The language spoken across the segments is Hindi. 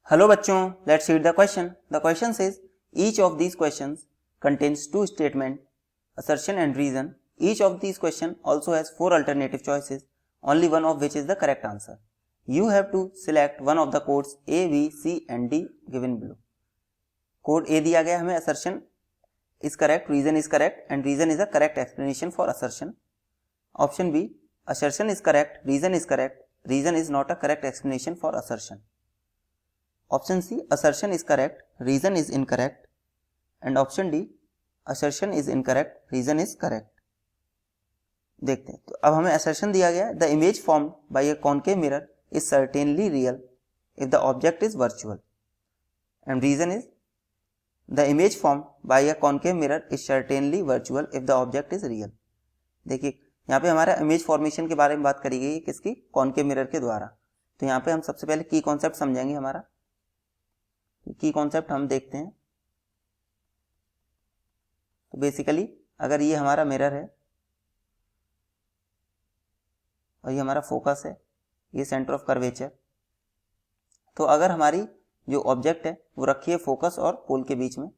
Hello बच्चों, let's read the question. The question says each of these questions contains two statements, assertion and reason. Each of these questions also has four alternative choices, only one of which is the correct answer. You have to select one of the codes A, B, C and D given below. Code A दिया गया हमें, assertion is correct, reason is correct and reason is a correct explanation for assertion. Option B, assertion is correct, reason is not a correct explanation for assertion. Option C, assertion is correct, reason is incorrect and option D, assertion is incorrect, reason is correct. देखते हैं, तो अब हमें assertion दिया गया है, the image formed by a concave mirror is certainly real if the object is virtual and reason is the image formed by a concave mirror is certainly virtual if the object is real. देखिए यहाँ पे हमारा इमेज फॉर्मेशन के बारे में बात करी गई है, किसकी? कॉन्केव मिरर के द्वारा. तो यहाँ पे हम सबसे पहले की कॉन्सेप्ट समझेंगे. हमारा की कॉन्सेप्ट हम देखते हैं. तो बेसिकली अगर ये हमारा मिरर है और ये हमारा फोकस है, ये सेंटर ऑफ कर्वेचर, तो अगर हमारी जो ऑब्जेक्ट है वो रखी है फोकस और पोल के बीच में,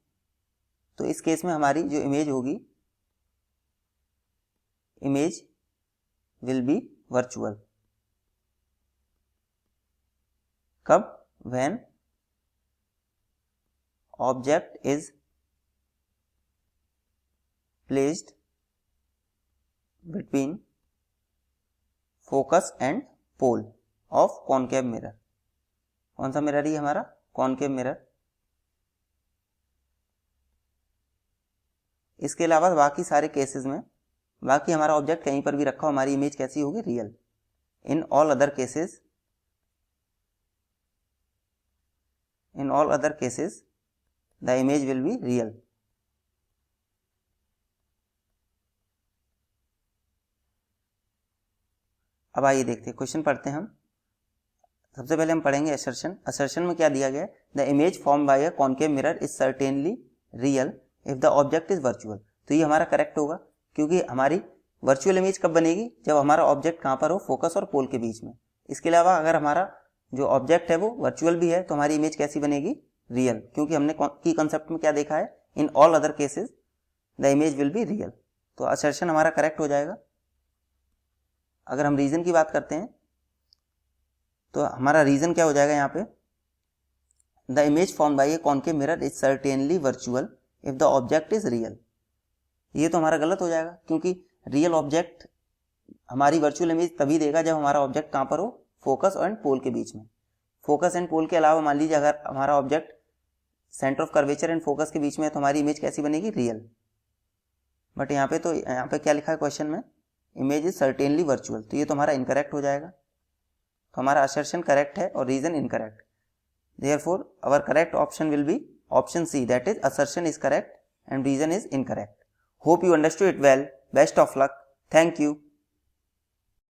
तो इस केस में हमारी जो इमेज होगी, इमेज विल बी वर्चुअल. कब? When object is placed between focus and pole of concave mirror. कौन सा मिरर है हमारा? Concave mirror. इसके अलावा बाकी सारे केसेस में, बाकी हमारा ऑब्जेक्ट कहीं पर भी रखा हो, हमारी इमेज कैसी होगी? Real. In all other cases the image will be real. अब आइए देखते हैं, क्वेश्चन पढ़ते हैं हम. सबसे पहले हम पढ़ेंगे assertion. assertion में क्या दिया गया है? The image formed by a concave mirror is certainly real if the object is virtual. तो ये हमारा करेक्ट होगा, क्योंकि हमारी वर्चुअल इमेज कब बनेगी? जब हमारा ऑब्जेक्ट कहाँ पर हो? फोकस और पोल के बीच में. इसके अलावा अगर हमारा जो ऑब्जेक्ट है वो वर्चुअल भी है, तो हमारी इमेज कैसी बनेगी? रियल. क्योंकि हमने की कंसेप्ट में क्या देखा है? In all other cases the image will be real. तो असर्शन हमारा करेक्ट हो जाएगा. अगर हम रीजन की बात करते हैं तो हमारा रीजन क्या हो जाएगा यहाँ पे? The image form by A concave mirror is certainly virtual if the object is real. ये तो हमारा गलत हो जाएगा, क्योंकि रियल ऑब्जेक्ट हमारी वर्चुअल इमेज तभी देगा जब हमारा ऑब्जेक्ट कहाँ पर हो? फोकस एंड पोल के बीच में. फोकस एंड पोल के अलावा मान लीजिए अगर हमारा object centre of curvature and focus के बीच में है, तो हमारी इमेज कैसी बनेगी? रियल. बट यहाँ पे क्या लिखा है क्वेश्चन में? Image is certainly virtual. तो ये तो हमारा इनकरेक्ट हो जाएगा. तो हमारा असर्शन करेक्ट है और reason incorrect. Therefore our correct option will be option C, that is assertion is correct and reason is incorrect. Hope you understood it well. Best of luck. Thank you.